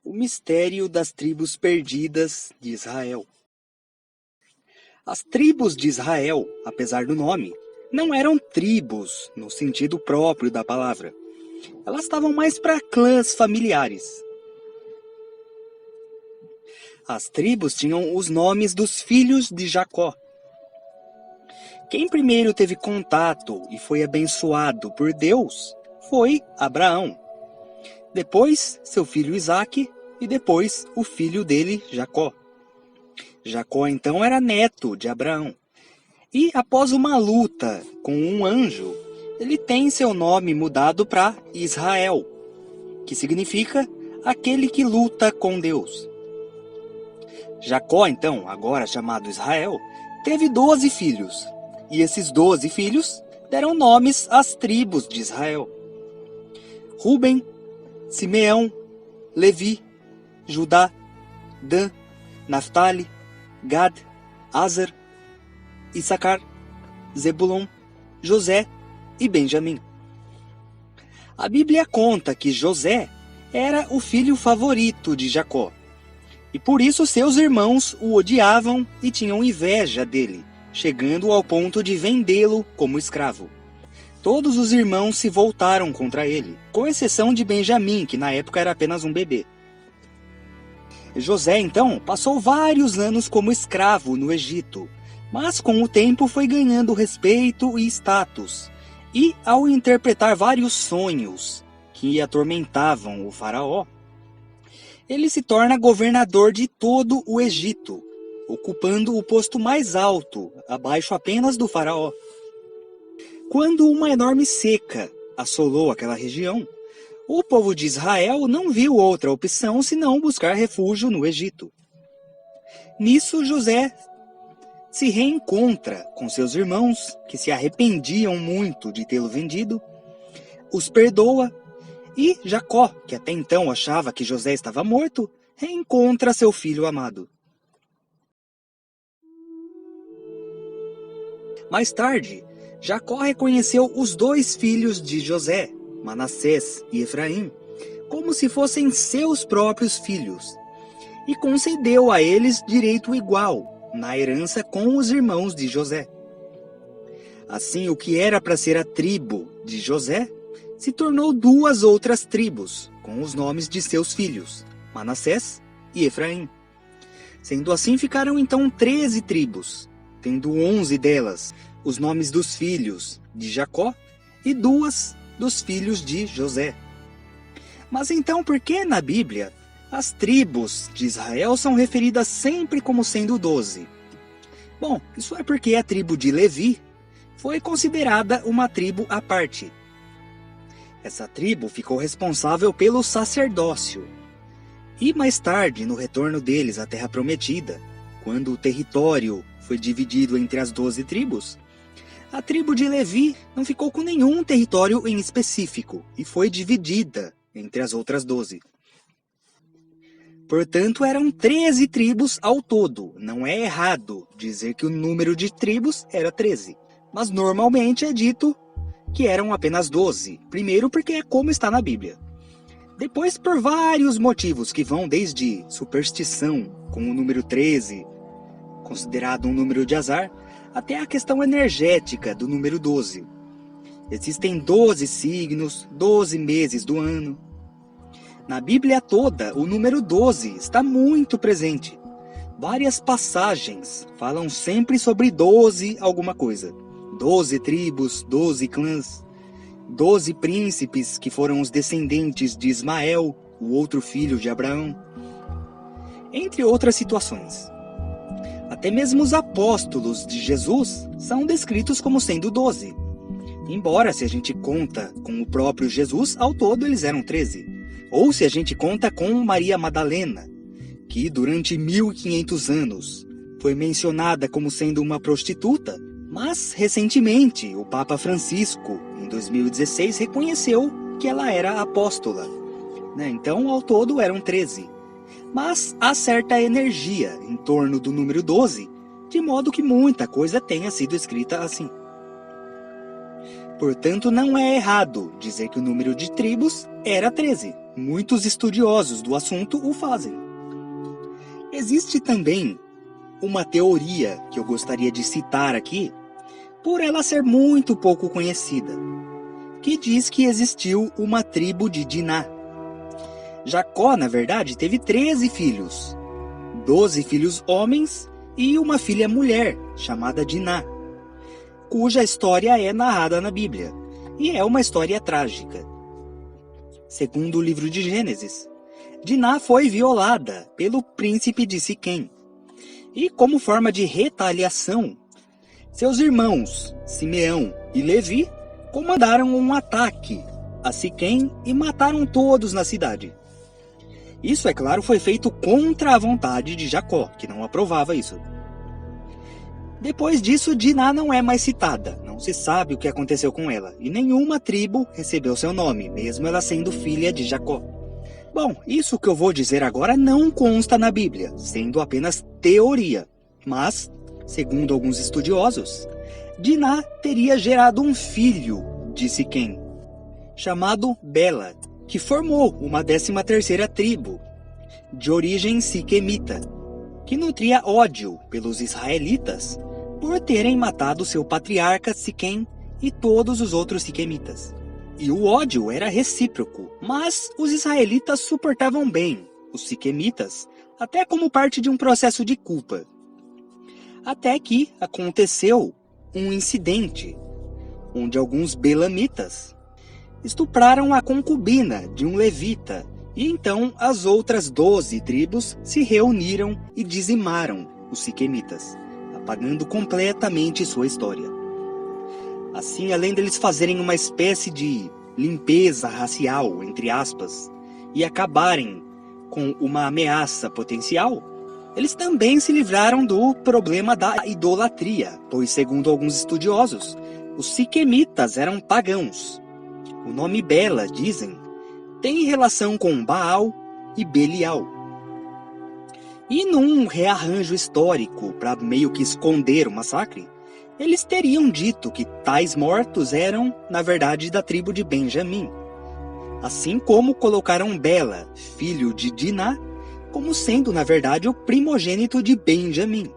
O mistério das tribos perdidas de Israel. As tribos de Israel, apesar do nome, não eram tribos no sentido próprio da palavra. Elas estavam mais para clãs familiares. As tribos tinham os nomes dos filhos de Jacó. Quem primeiro teve contato e foi abençoado por Deus foi Abraão. Depois, seu filho Isaque e depois o filho dele, Jacó. Jacó então era neto de Abraão. E após uma luta com um anjo, ele tem seu nome mudado para Israel, que significa aquele que luta com Deus. Jacó então, agora chamado Israel, teve 12 filhos. E esses 12 filhos deram nomes às tribos de Israel: Ruben, Simeão, Levi, Judá, Dan, Naftali, Gad, Aser, Issacar, Zebulon, José e Benjamim. A Bíblia conta que José era o filho favorito de Jacó, e por isso seus irmãos o odiavam e tinham inveja dele, chegando ao ponto de vendê-lo como escravo. Todos os irmãos se voltaram contra ele, com exceção de Benjamim, que na época era apenas um bebê. José, então, passou vários anos como escravo no Egito, mas com o tempo foi ganhando respeito e status, e ao interpretar vários sonhos que atormentavam o faraó, ele se torna governador de todo o Egito, ocupando o posto mais alto, abaixo apenas do faraó. Quando uma enorme seca assolou aquela região, o povo de Israel não viu outra opção senão buscar refúgio no Egito. Nisso, José se reencontra com seus irmãos, que se arrependiam muito de tê-lo vendido, os perdoa, e Jacó, que até então achava que José estava morto, reencontra seu filho amado. Mais tarde, Jacó reconheceu os 2 filhos de José, Manassés e Efraim, como se fossem seus próprios filhos, e concedeu a eles direito igual na herança com os irmãos de José. Assim, o que era para ser a tribo de José se tornou 2 outras tribos, com os nomes de seus filhos, Manassés e Efraim. Sendo assim, ficaram então 13 tribos, tendo 11 delas os nomes dos filhos de Jacó e 2 dos filhos de José. Mas então, por que na Bíblia as tribos de Israel são referidas sempre como sendo 12? Bom, isso é porque a tribo de Levi foi considerada uma tribo à parte. Essa tribo ficou responsável pelo sacerdócio. E mais tarde, no retorno deles à Terra Prometida, quando o território foi dividido entre as 12 tribos, a tribo de Levi não ficou com nenhum território em específico e foi dividida entre as outras 12. Portanto, eram 13 tribos ao todo. Não é errado dizer que o número de tribos era 13, mas normalmente é dito que eram apenas 12. Primeiro porque é como está na Bíblia. Depois por vários motivos que vão desde superstição, com o número 13, considerado um número de azar, até a questão energética do número 12. Existem 12 signos, 12 meses do ano. Na Bíblia toda, o número 12 está muito presente. Várias passagens falam sempre sobre 12 alguma coisa. 12 tribos, 12 clãs, 12 príncipes que foram os descendentes de Ismael, o outro filho de Abraão, entre outras situações. Até mesmo os apóstolos de Jesus são descritos como sendo 12. Embora, se a gente conta com o próprio Jesus, ao todo eles eram 13. Ou se a gente conta com Maria Madalena, que durante 1500 anos foi mencionada como sendo uma prostituta, mas recentemente o Papa Francisco, em 2016, reconheceu que ela era apóstola. Então, ao todo eram 13. Mas há certa energia em torno do número 12, de modo que muita coisa tenha sido escrita assim. Portanto, não é errado dizer que o número de tribos era 13. Muitos estudiosos do assunto o fazem. Existe também uma teoria que eu gostaria de citar aqui, por ela ser muito pouco conhecida, que diz que existiu uma tribo de Diná. Jacó, na verdade, teve 13 filhos, 12 filhos homens e uma filha mulher, chamada Diná, cuja história é narrada na Bíblia, e é uma história trágica. Segundo o livro de Gênesis, Diná foi violada pelo príncipe de Siquém, e como forma de retaliação, seus irmãos, Simeão e Levi, comandaram um ataque a Siquém e mataram todos na cidade. Isso, é claro, foi feito contra a vontade de Jacó, que não aprovava isso. Depois disso, Diná não é mais citada, não se sabe o que aconteceu com ela, e nenhuma tribo recebeu seu nome, mesmo ela sendo filha de Jacó. Bom, isso que eu vou dizer agora não consta na Bíblia, sendo apenas teoria, mas, segundo alguns estudiosos, Diná teria gerado um filho de Siquém, chamado Bela, que formou uma 13ª tribo, de origem siquemita, que nutria ódio pelos israelitas por terem matado seu patriarca Siquém e todos os outros siquemitas. E o ódio era recíproco, mas os israelitas suportavam bem os siquemitas, até como parte de um processo de culpa. Até que aconteceu um incidente, onde alguns belamitas estupraram a concubina de um levita, e então as outras 12 tribos se reuniram e dizimaram os siquemitas, apagando completamente sua história. Assim, além deles fazerem uma espécie de limpeza racial, entre aspas, e acabarem com uma ameaça potencial, eles também se livraram do problema da idolatria, pois, segundo alguns estudiosos, os siquemitas eram pagãos. O nome Bela, dizem, tem relação com Baal e Belial. E num rearranjo histórico para meio que esconder o massacre, eles teriam dito que tais mortos eram, na verdade, da tribo de Benjamim. Assim como colocaram Bela, filho de Diná, como sendo, na verdade, o primogênito de Benjamim.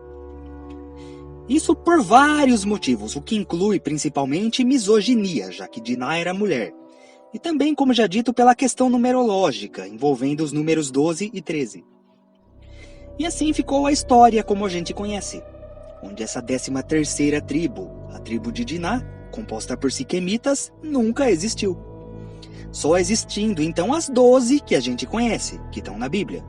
Isso por vários motivos, o que inclui principalmente misoginia, já que Diná era mulher. E também, como já dito, pela questão numerológica, envolvendo os números 12 e 13. E assim ficou a história como a gente conhece, onde essa 13ª tribo, a tribo de Diná, composta por siquemitas, nunca existiu. Só existindo então as 12 que a gente conhece, que estão na Bíblia.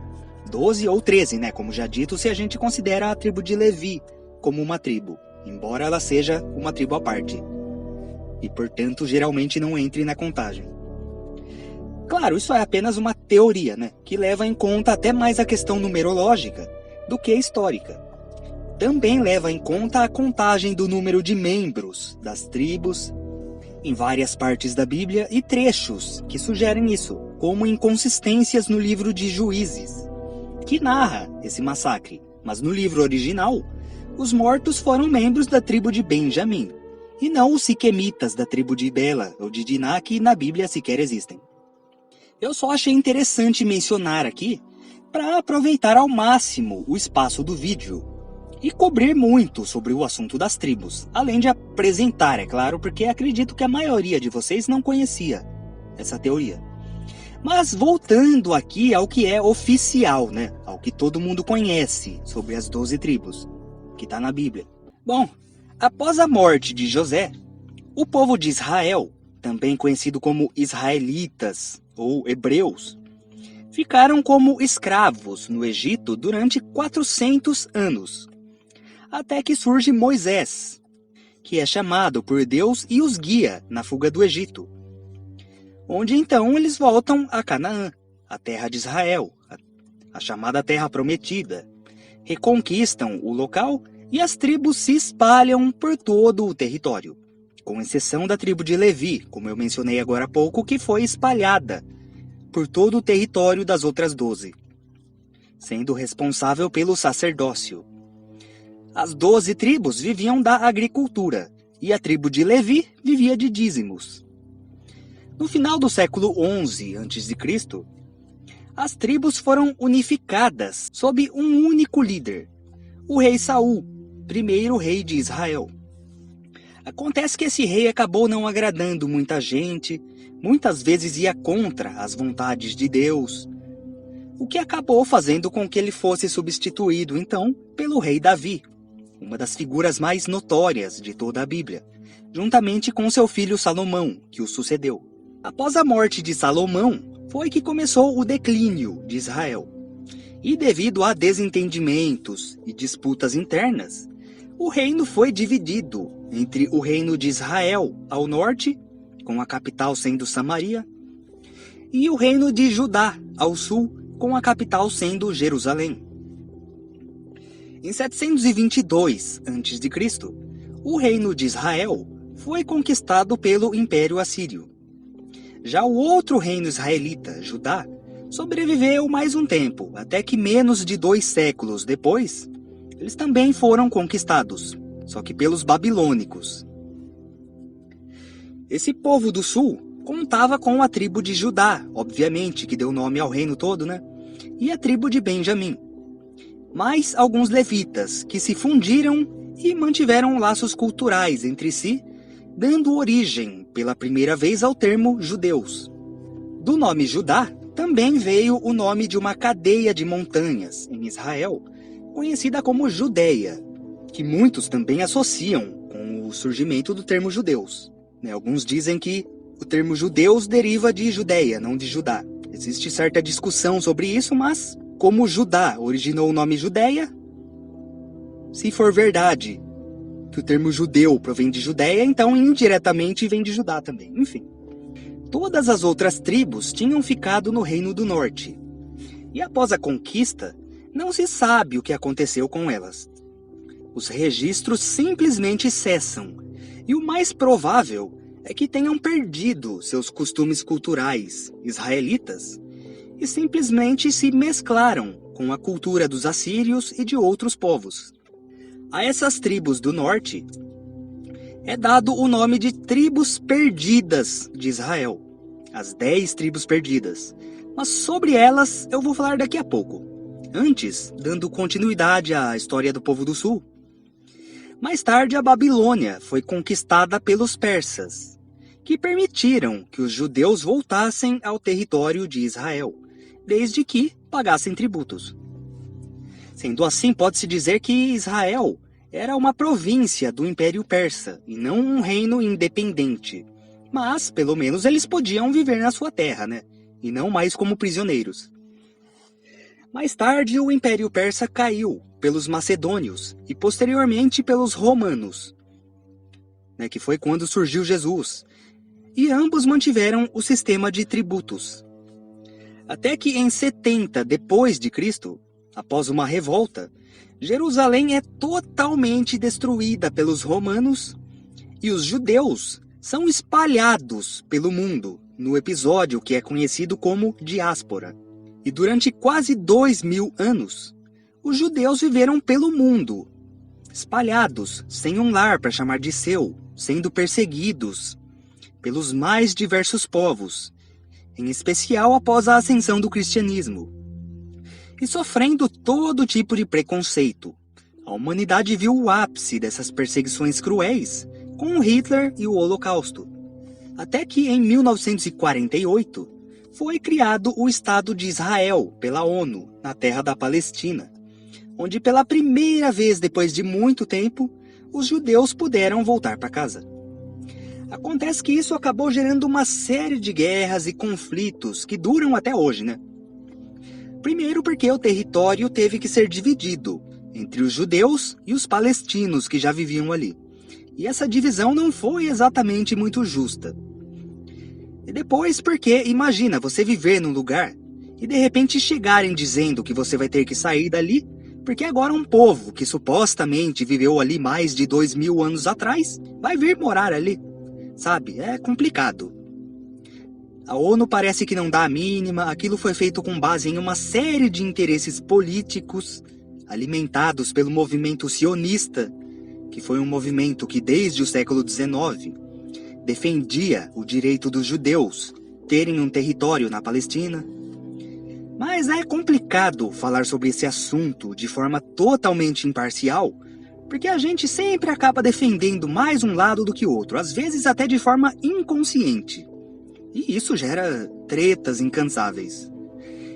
12 ou 13, né? Como já dito, se a gente considera a tribo de Levi como uma tribo, embora ela seja uma tribo à parte. E, portanto, geralmente não entre na contagem. Claro, isso é apenas uma teoria, né? Que leva em conta até mais a questão numerológica do que histórica. Também leva em conta a contagem do número de membros das tribos em várias partes da Bíblia e trechos que sugerem isso, como inconsistências no livro de Juízes, que narra esse massacre. Mas no livro original, os mortos foram membros da tribo de Benjamim, e não os siquemitas da tribo de Bela ou de Diná, que na Bíblia sequer existem. Eu só achei interessante mencionar aqui para aproveitar ao máximo o espaço do vídeo e cobrir muito sobre o assunto das tribos, além de apresentar, é claro, porque acredito que a maioria de vocês não conhecia essa teoria. Mas voltando aqui ao que é oficial, né? Ao que todo mundo conhece sobre as 12 tribos, que está na Bíblia. Bom, após a morte de José, o povo de Israel, também conhecido como israelitas ou hebreus, ficaram como escravos no Egito durante 400 anos, até que surge Moisés, que é chamado por Deus e os guia na fuga do Egito, onde então eles voltam a Canaã, a terra de Israel, a chamada Terra Prometida, reconquistam o local e as tribos se espalham por todo o território, com exceção da tribo de Levi, como eu mencionei agora há pouco, que foi espalhada por todo o território das outras 12, sendo responsável pelo sacerdócio. As 12 tribos viviam da agricultura, e a tribo de Levi vivia de dízimos. No final do século XI a.C., as tribos foram unificadas sob um único líder, o rei Saul, primeiro rei de Israel. Acontece que esse rei acabou não agradando muita gente, muitas vezes ia contra as vontades de Deus, o que acabou fazendo com que ele fosse substituído, então, pelo rei Davi, uma das figuras mais notórias de toda a Bíblia, juntamente com seu filho Salomão, que o sucedeu. Após a morte de Salomão, foi que começou o declínio de Israel. E devido a desentendimentos e disputas internas, o reino foi dividido entre o reino de Israel ao norte, com a capital sendo Samaria, e o reino de Judá ao sul, com a capital sendo Jerusalém. Em 722 a.C., o reino de Israel foi conquistado pelo Império Assírio. Já o outro reino israelita, Judá, sobreviveu mais um tempo, até que menos de 2 séculos depois, eles também foram conquistados, só que pelos babilônicos. Esse povo do sul contava com a tribo de Judá, obviamente, que deu nome ao reino todo, né? E a tribo de Benjamim. Mais alguns levitas que se fundiram e mantiveram laços culturais entre si, dando origem, pela primeira vez, ao termo judeus. Do nome Judá também veio o nome de uma cadeia de montanhas em Israel, conhecida como Judeia, que muitos também associam com o surgimento do termo judeus. Alguns dizem que o termo judeus deriva de Judeia, não de Judá. Existe certa discussão sobre isso, mas como Judá originou o nome Judeia, se for verdade que o termo judeu provém de Judeia, então indiretamente vem de Judá também. Enfim, todas as outras tribos tinham ficado no Reino do Norte. E após a conquista, não se sabe o que aconteceu com elas. Os registros simplesmente cessam, e o mais provável é que tenham perdido seus costumes culturais israelitas e simplesmente se mesclaram com a cultura dos assírios e de outros povos. A essas tribos do norte é dado o nome de tribos perdidas de Israel, as 10 tribos perdidas, mas sobre elas eu vou falar daqui a pouco. Antes, dando continuidade à história do povo do sul. Mais tarde, a Babilônia foi conquistada pelos persas, que permitiram que os judeus voltassem ao território de Israel, desde que pagassem tributos. Sendo assim, pode-se dizer que Israel era uma província do Império Persa, e não um reino independente. Mas, pelo menos, eles podiam viver na sua terra, né? E não mais como prisioneiros. Mais tarde, o Império Persa caiu pelos macedônios e posteriormente pelos romanos, que foi quando surgiu Jesus, e ambos mantiveram o sistema de tributos. Até que em 70 depois de Cristo, após uma revolta, Jerusalém é totalmente destruída pelos romanos e os judeus são espalhados pelo mundo no episódio que é conhecido como diáspora. E durante quase 2000 anos, os judeus viveram pelo mundo, espalhados, sem um lar para chamar de seu, sendo perseguidos pelos mais diversos povos, em especial após a ascensão do cristianismo, e sofrendo todo tipo de preconceito. A humanidade viu o ápice dessas perseguições cruéis com Hitler e o Holocausto, até que em 1948, foi criado o Estado de Israel pela ONU, na terra da Palestina, onde pela primeira vez depois de muito tempo, os judeus puderam voltar para casa. Acontece que isso acabou gerando uma série de guerras e conflitos que duram até hoje, né? Primeiro porque o território teve que ser dividido entre os judeus e os palestinos que já viviam ali. E essa divisão não foi exatamente muito justa. E depois porque, imagina, você viver num lugar e de repente chegarem dizendo que você vai ter que sair dali, porque agora um povo que supostamente viveu ali mais de 2000 anos atrás, vai vir morar ali. Sabe, é complicado. A ONU parece que não dá a mínima, aquilo foi feito com base em uma série de interesses políticos, alimentados pelo movimento sionista, que foi um movimento que desde o século XIX defendia o direito dos judeus terem um território na Palestina. Mas é complicado falar sobre esse assunto de forma totalmente imparcial, porque a gente sempre acaba defendendo mais um lado do que o outro, às vezes até de forma inconsciente. E isso gera tretas incansáveis.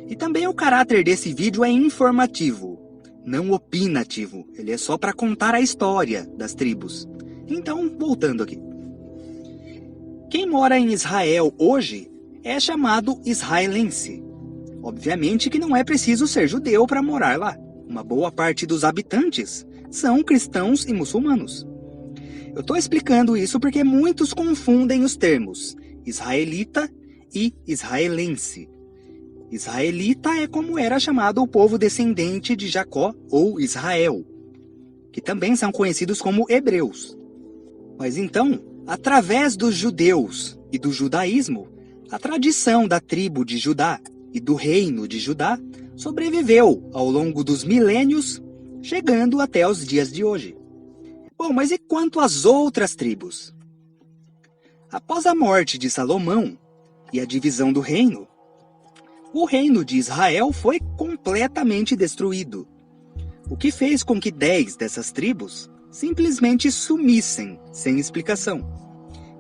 E também o caráter desse vídeo é informativo, não opinativo. Ele é só para contar a história das tribos. Então, voltando aqui. Quem mora em Israel hoje é chamado israelense. Obviamente que não é preciso ser judeu para morar lá. Uma boa parte dos habitantes são cristãos e muçulmanos. Eu estou explicando isso porque muitos confundem os termos israelita e israelense. Israelita é como era chamado o povo descendente de Jacó ou Israel, que também são conhecidos como hebreus. Mas então, através dos judeus e do judaísmo, a tradição da tribo de Judá e do reino de Judá sobreviveu ao longo dos milênios, chegando até os dias de hoje. Bom, mas e quanto às outras tribos? Após a morte de Salomão e a divisão do reino, o reino de Israel foi completamente destruído, o que fez com que 10 dessas tribos simplesmente sumissem, sem explicação.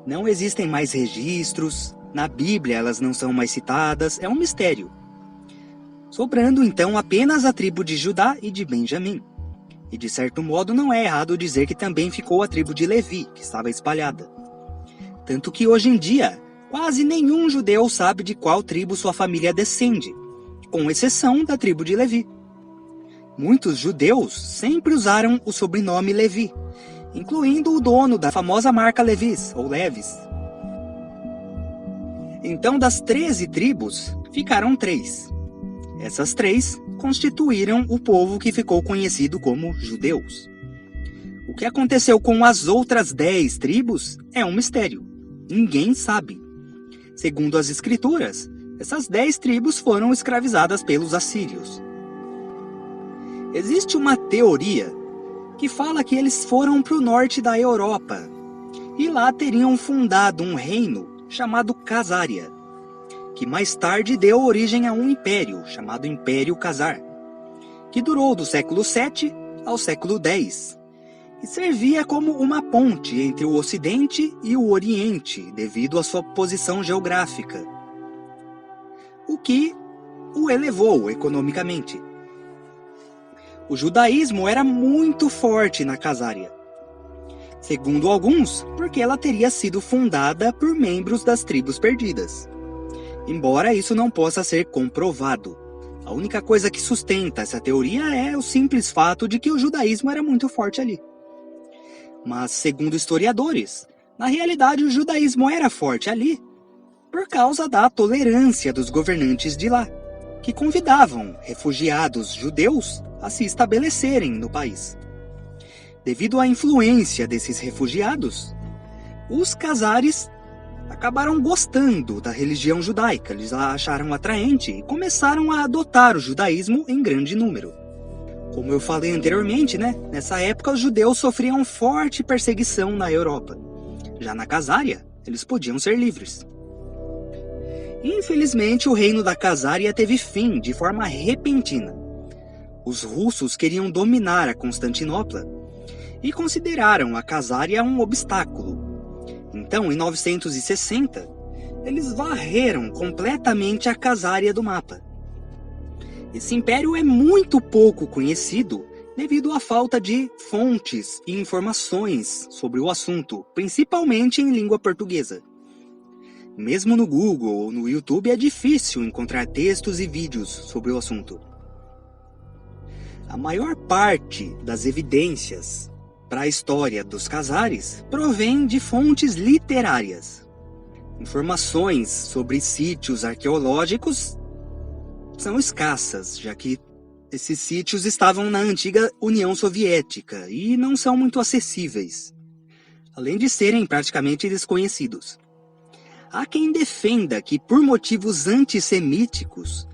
Não existem mais registros, na Bíblia elas não são mais citadas, é um mistério. Sobrando então apenas a tribo de Judá e de Benjamim. E de certo modo não é errado dizer que também ficou a tribo de Levi, que estava espalhada. Tanto que hoje em dia, quase nenhum judeu sabe de qual tribo sua família descende, com exceção da tribo de Levi. Muitos judeus sempre usaram o sobrenome Levi, incluindo o dono da famosa marca Levi's, ou Levi's. Então, das 13 tribos, ficaram 3. Essas 3 constituíram o povo que ficou conhecido como judeus. O que aconteceu com as outras 10 tribos é um mistério. Ninguém sabe. Segundo as escrituras, essas 10 tribos foram escravizadas pelos assírios. Existe uma teoria que fala que eles foram para o norte da Europa e lá teriam fundado um reino chamado Casária, que mais tarde deu origem a um império chamado Império Khazar, que durou do século 7 ao século 10 e servia como uma ponte entre o Ocidente e o Oriente devido à sua posição geográfica, o que o elevou economicamente. O judaísmo era muito forte na Casária. Segundo alguns, porque ela teria sido fundada por membros das tribos perdidas. Embora isso não possa ser comprovado. A única coisa que sustenta essa teoria é o simples fato de que o judaísmo era muito forte ali. Mas, segundo historiadores, na realidade o judaísmo era forte ali por causa da tolerância dos governantes de lá, que convidavam refugiados judeus a se estabelecerem no país. Devido à influência desses refugiados, os Khazares acabaram gostando da religião judaica, eles a acharam atraente e começaram a adotar o judaísmo em grande número. Como eu falei anteriormente, nessa época os judeus sofriam forte perseguição na Europa. Já na Casária, eles podiam ser livres. Infelizmente, o reino da Casária teve fim de forma repentina. Os russos queriam dominar a Constantinopla e consideraram a Casária um obstáculo. Então, em 960, eles varreram completamente a Casária do mapa. Esse império é muito pouco conhecido devido à falta de fontes e informações sobre o assunto, principalmente em língua portuguesa. Mesmo no Google ou no YouTube é difícil encontrar textos e vídeos sobre o assunto. A maior parte das evidências para a história dos Khazares provém de fontes literárias. Informações sobre sítios arqueológicos são escassas, já que esses sítios estavam na antiga União Soviética e não são muito acessíveis, além de serem praticamente desconhecidos. Há quem defenda que, por motivos antissemíticos,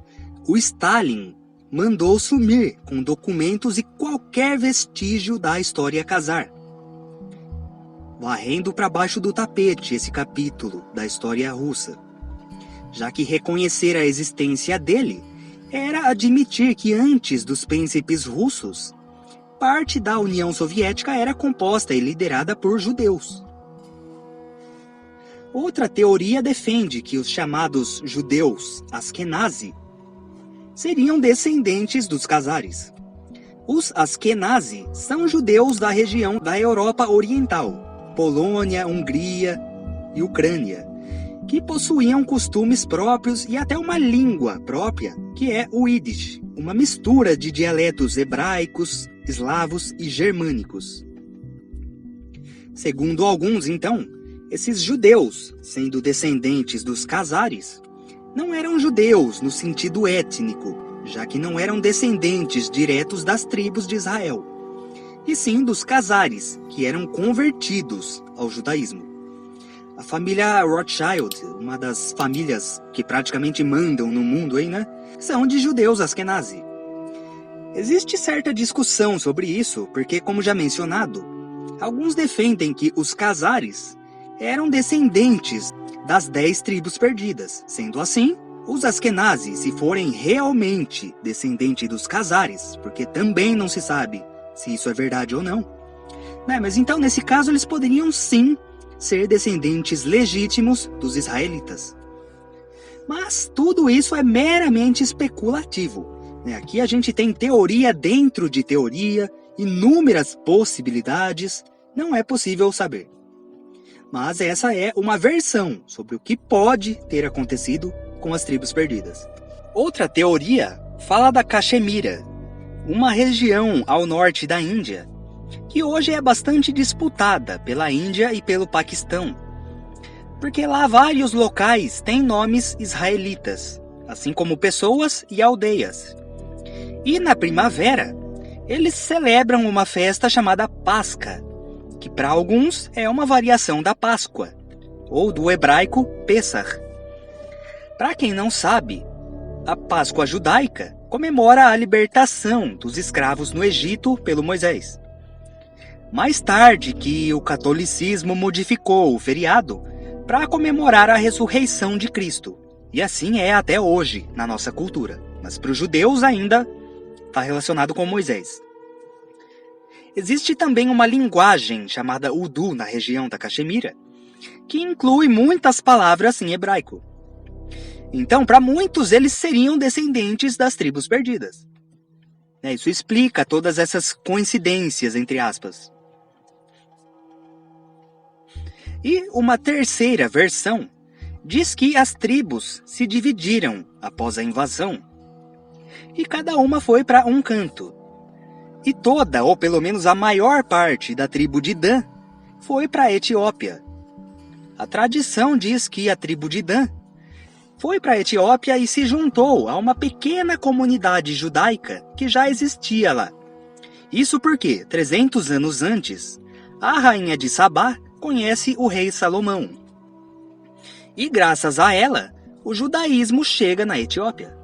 o Stalin mandou sumir com documentos e qualquer vestígio da história Khazar. varrendo para baixo do tapete esse capítulo da história russa, já que reconhecer a existência dele era admitir que antes dos príncipes russos, parte da União Soviética era composta e liderada por judeus. Outra teoria defende que os chamados judeus Askenazi seriam descendentes dos Khazares. Os Askenazi são judeus da região da Europa Oriental, Polônia, Hungria e Ucrânia, que possuíam costumes próprios e até uma língua própria, que é o Yiddish, uma mistura de dialetos hebraicos, eslavos e germânicos. Segundo alguns, então, esses judeus, sendo descendentes dos Khazares, não eram judeus no sentido étnico, já que não eram descendentes diretos das tribos de Israel, e sim dos Khazares, que eram convertidos ao judaísmo. A família Rothschild, uma das famílias que praticamente mandam no mundo aí, né, são de judeus Askenazi. Existe certa discussão sobre isso, porque, como já mencionado, alguns defendem que os Khazares eram descendentes das 10 tribos perdidas. Sendo assim, os Askenazi, se forem realmente descendentes dos Khazares, porque também não se sabe se isso é verdade ou não, né? Mas então, nesse caso, eles poderiam sim ser descendentes legítimos dos israelitas. Mas tudo isso é meramente especulativo, né? Aqui a gente tem teoria dentro de teoria, inúmeras possibilidades, não é possível saber. Mas essa é uma versão sobre o que pode ter acontecido com as tribos perdidas. Outra teoria fala da Caxemira, uma região ao norte da Índia, que hoje é bastante disputada pela Índia e pelo Paquistão, porque lá vários locais têm nomes israelitas, assim como pessoas e aldeias. E na primavera, eles celebram uma festa chamada Pasca, que para alguns é uma variação da Páscoa, ou do hebraico Pesach. Para quem não sabe, a Páscoa judaica comemora a libertação dos escravos no Egito pelo Moisés. Mais tarde que o catolicismo modificou o feriado para comemorar a ressurreição de Cristo. E assim é até hoje na nossa cultura. Mas para os judeus ainda está relacionado com Moisés. Existe também uma linguagem chamada Urdu na região da Caxemira, que inclui muitas palavras em hebraico. Então, para muitos, eles seriam descendentes das tribos perdidas. Isso explica todas essas coincidências, entre aspas. E uma terceira versão diz que as tribos se dividiram após a invasão, e cada uma foi para um canto. E toda, ou pelo menos a maior parte da tribo de Dan foi para a Etiópia. A tradição diz que a tribo de Dan foi para a Etiópia e se juntou a uma pequena comunidade judaica que já existia lá. Isso porque, 300 anos antes, a rainha de Sabá conhece o rei Salomão. E graças a ela, o judaísmo chega na Etiópia.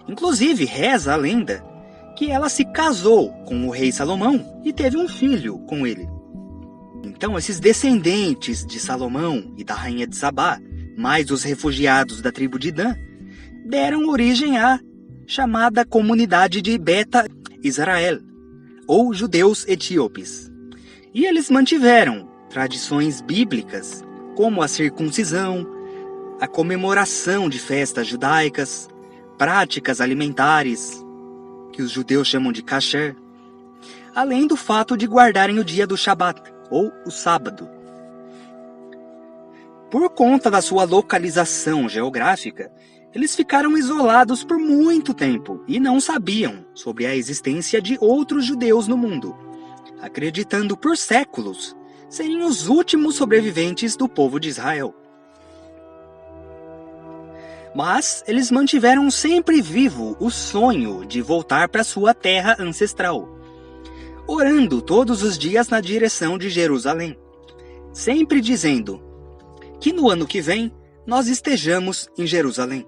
Inclusive, reza a lenda que ela se casou com o rei Salomão e teve um filho com ele. Então, esses descendentes de Salomão e da rainha de Sabá, mais os refugiados da tribo de Dan, deram origem à chamada comunidade de Beta Israel, ou judeus etíopes. E eles mantiveram tradições bíblicas, como a circuncisão, a comemoração de festas judaicas, práticas alimentares, que os judeus chamam de kasher, além do fato de guardarem o dia do Shabat, ou o sábado. Por conta da sua localização geográfica, eles ficaram isolados por muito tempo e não sabiam sobre a existência de outros judeus no mundo, acreditando por séculos serem os últimos sobreviventes do povo de Israel. Mas eles mantiveram sempre vivo o sonho de voltar para sua terra ancestral, orando todos os dias na direção de Jerusalém, sempre dizendo que no ano que vem nós estejamos em Jerusalém.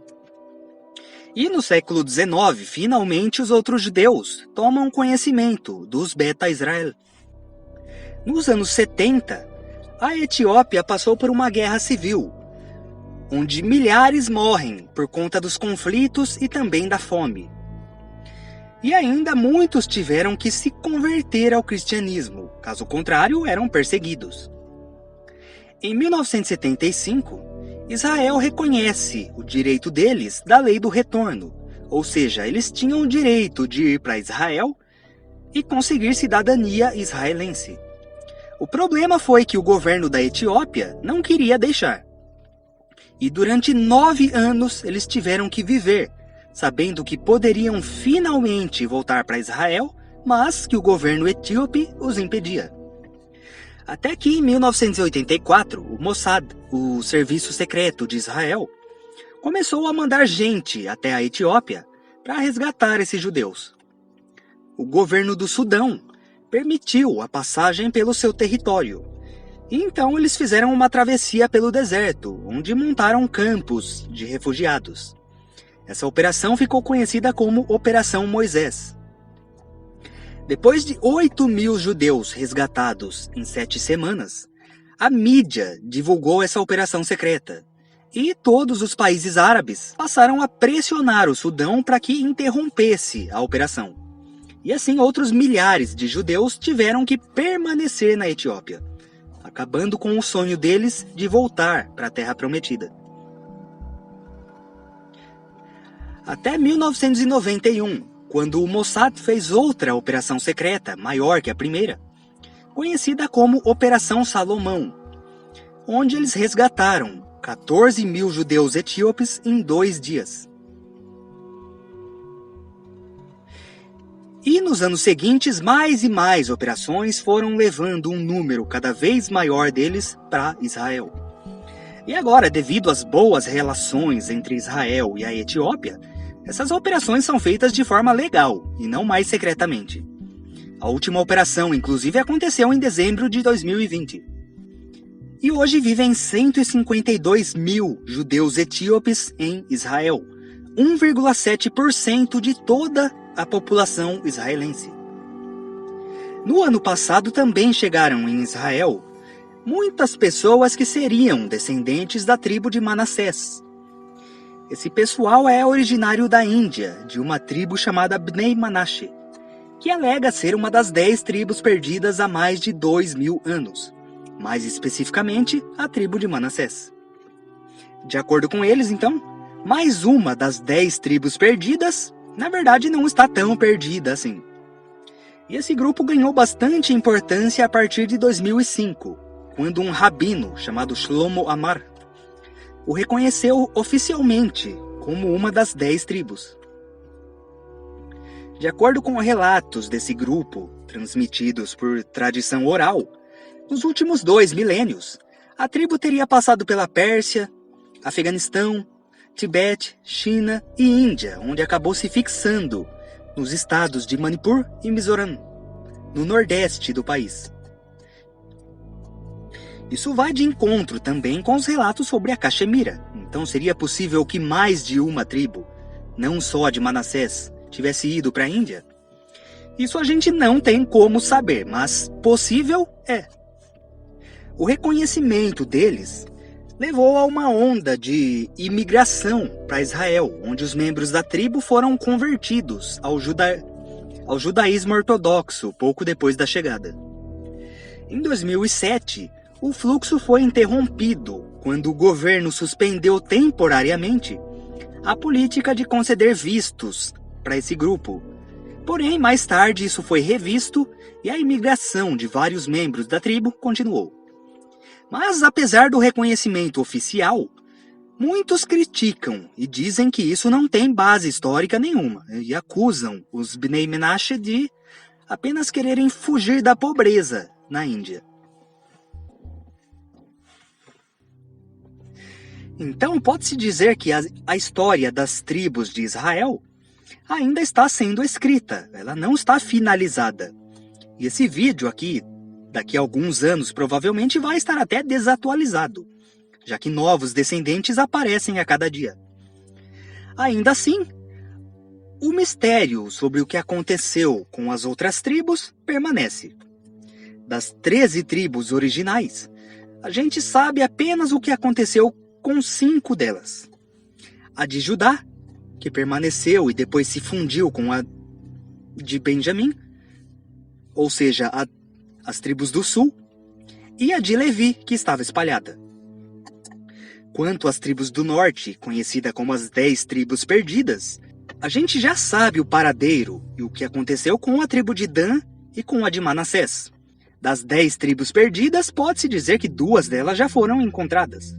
E no século XIX, finalmente os outros judeus tomam conhecimento dos Beta Israel. Nos anos 70, a Etiópia passou por uma guerra civil, onde milhares morrem por conta dos conflitos e também da fome. E ainda muitos tiveram que se converter ao cristianismo, caso contrário eram perseguidos. Em 1975, Israel reconhece o direito deles da lei do retorno, ou seja, eles tinham o direito de ir para Israel e conseguir cidadania israelense. O problema foi que o governo da Etiópia não queria deixar. E durante 9 anos eles tiveram que viver, sabendo que poderiam finalmente voltar para Israel, mas que o governo etíope os impedia. Até que em 1984, o Mossad, o serviço secreto de Israel, começou a mandar gente até a Etiópia para resgatar esses judeus. O governo do Sudão permitiu a passagem pelo seu território. E então eles fizeram uma travessia pelo deserto, onde montaram campos de refugiados. Essa operação ficou conhecida como Operação Moisés. Depois de 8.000 judeus resgatados em 7 semanas, a mídia divulgou essa operação secreta. E todos os países árabes passaram a pressionar o Sudão para que interrompesse a operação. E assim outros milhares de judeus tiveram que permanecer na Etiópia, acabando com o sonho deles de voltar para a Terra Prometida. Até 1991, quando o Mossad fez outra operação secreta, maior que a primeira, conhecida como Operação Salomão, onde eles resgataram 14.000 judeus etíopes em 2 dias. E nos anos seguintes, mais e mais operações foram levando um número cada vez maior deles para Israel. E agora, devido às boas relações entre Israel e a Etiópia, essas operações são feitas de forma legal e não mais secretamente. A última operação, inclusive, aconteceu em dezembro de 2020. E hoje vivem 152.000 judeus etíopes em Israel, 1,7% de toda a população israelense. No ano passado também chegaram em Israel muitas pessoas que seriam descendentes da tribo de Manassés. Esse pessoal é originário da Índia, de uma tribo chamada Bnei Manasseh, que alega ser uma das 10 tribos perdidas há mais de 2.000 anos, mais especificamente a tribo de Manassés. De acordo com eles, então, mais uma das 10 tribos perdidas, na verdade não está tão perdida assim. E esse grupo ganhou bastante importância a partir de 2005, quando um rabino chamado Shlomo Amar o reconheceu oficialmente como uma das 10 tribos. De acordo com relatos desse grupo, transmitidos por tradição oral, nos últimos 2 milênios, a tribo teria passado pela Pérsia, Afeganistão, Tibete, China e Índia, onde acabou se fixando nos estados de Manipur e Mizoram, no nordeste do país. Isso vai de encontro também com os relatos sobre a Caxemira. Então seria possível que mais de uma tribo, não só a de Manassés, tivesse ido para a Índia? Isso a gente não tem como saber, mas possível é. O reconhecimento deles levou a uma onda de imigração para Israel, onde os membros da tribo foram convertidos ao judaísmo ortodoxo pouco depois da chegada. Em 2007, o fluxo foi interrompido quando o governo suspendeu temporariamente a política de conceder vistos para esse grupo. Porém, mais tarde isso foi revisto e a imigração de vários membros da tribo continuou. Mas, apesar do reconhecimento oficial, muitos criticam e dizem que isso não tem base histórica nenhuma e acusam os Bnei Menashe de apenas quererem fugir da pobreza na Índia. Então, pode-se dizer que a história das tribos de Israel ainda está sendo escrita, ela não está finalizada. E esse vídeo aqui, daqui a alguns anos, provavelmente vai estar até desatualizado, já que novos descendentes aparecem a cada dia. Ainda assim, o mistério sobre o que aconteceu com as outras tribos permanece. Das 13 tribos originais, A gente sabe apenas o que aconteceu com 5 delas. A de Judá, que permaneceu e depois se fundiu com a de Benjamim, ou seja, as tribos do sul, e a de Levi, que estava espalhada. Quanto às tribos do norte, conhecida como as 10 tribos perdidas, a gente já sabe o paradeiro e o que aconteceu com a tribo de Dan e com a de Manassés. Das 10 tribos perdidas, pode-se dizer que 2 delas já foram encontradas.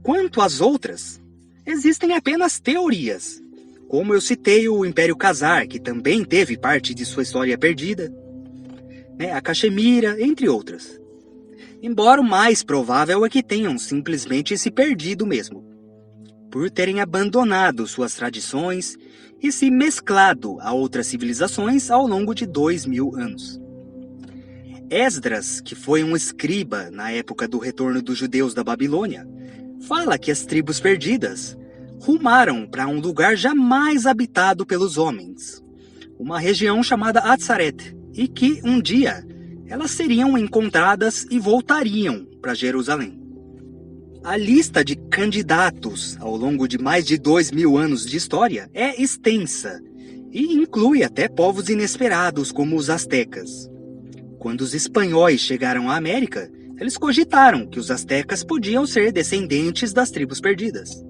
Quanto às outras, existem apenas teorias. Como eu citei o Império Khazar, que também teve parte de sua história perdida, a Caxemira, entre outras. Embora o mais provável é que tenham simplesmente se perdido mesmo, por terem abandonado suas tradições e se mesclado a outras civilizações ao longo de 2000 anos. Esdras, que foi um escriba na época do retorno dos judeus da Babilônia, fala que as tribos perdidas rumaram para um lugar jamais habitado pelos homens, uma região chamada Atzaret, e que um dia elas seriam encontradas e voltariam para Jerusalém. A lista de candidatos ao longo de mais de 2000 anos de história é extensa e inclui até povos inesperados como os astecas. Quando os espanhóis chegaram à América, eles cogitaram que os astecas podiam ser descendentes das tribos perdidas.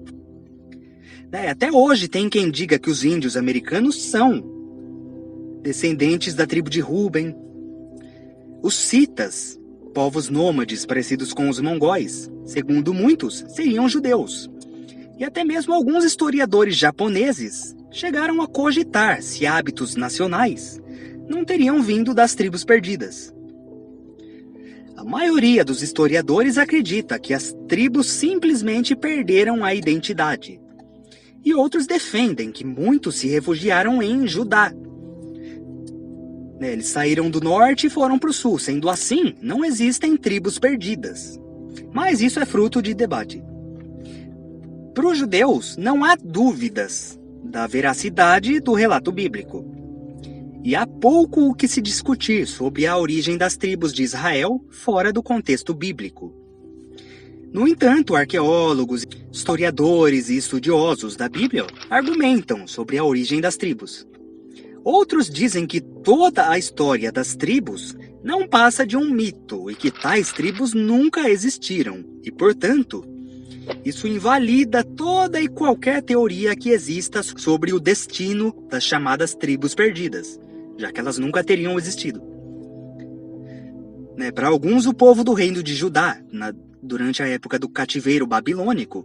Até hoje tem quem diga que os índios americanos são descendentes da tribo de Ruben. Os citas, povos nômades parecidos com os mongóis, segundo muitos, seriam judeus. E até mesmo alguns historiadores japoneses chegaram a cogitar se hábitos nacionais não teriam vindo das tribos perdidas. A maioria dos historiadores acredita que as tribos simplesmente perderam a identidade. E outros defendem que muitos se refugiaram em Judá. Eles saíram do norte e foram para o sul, sendo assim, não existem tribos perdidas. Mas isso é fruto de debate. Para os judeus, não há dúvidas da veracidade do relato bíblico. E há pouco o que se discutir sobre a origem das tribos de Israel fora do contexto bíblico. No entanto, arqueólogos, historiadores e estudiosos da Bíblia argumentam sobre a origem das tribos. Outros dizem que toda a história das tribos não passa de um mito e que tais tribos nunca existiram e, portanto, isso invalida toda e qualquer teoria que exista sobre o destino das chamadas tribos perdidas, já que elas nunca teriam existido. Para alguns, o povo do reino de Judá, durante a época do cativeiro babilônico,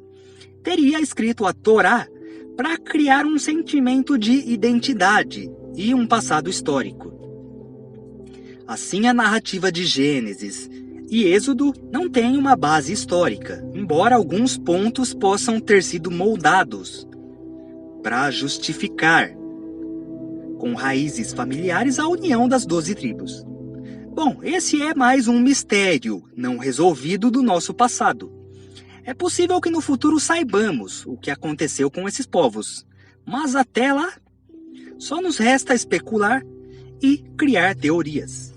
teria escrito a Torá para criar um sentimento de identidade e um passado histórico. Assim, a narrativa de Gênesis e Êxodo não tem uma base histórica, embora alguns pontos possam ter sido moldados para justificar, com raízes familiares, a união das 12 tribos. Bom, esse é mais um mistério não resolvido do nosso passado. É possível que no futuro saibamos o que aconteceu com esses povos, mas até lá, só nos resta especular e criar teorias.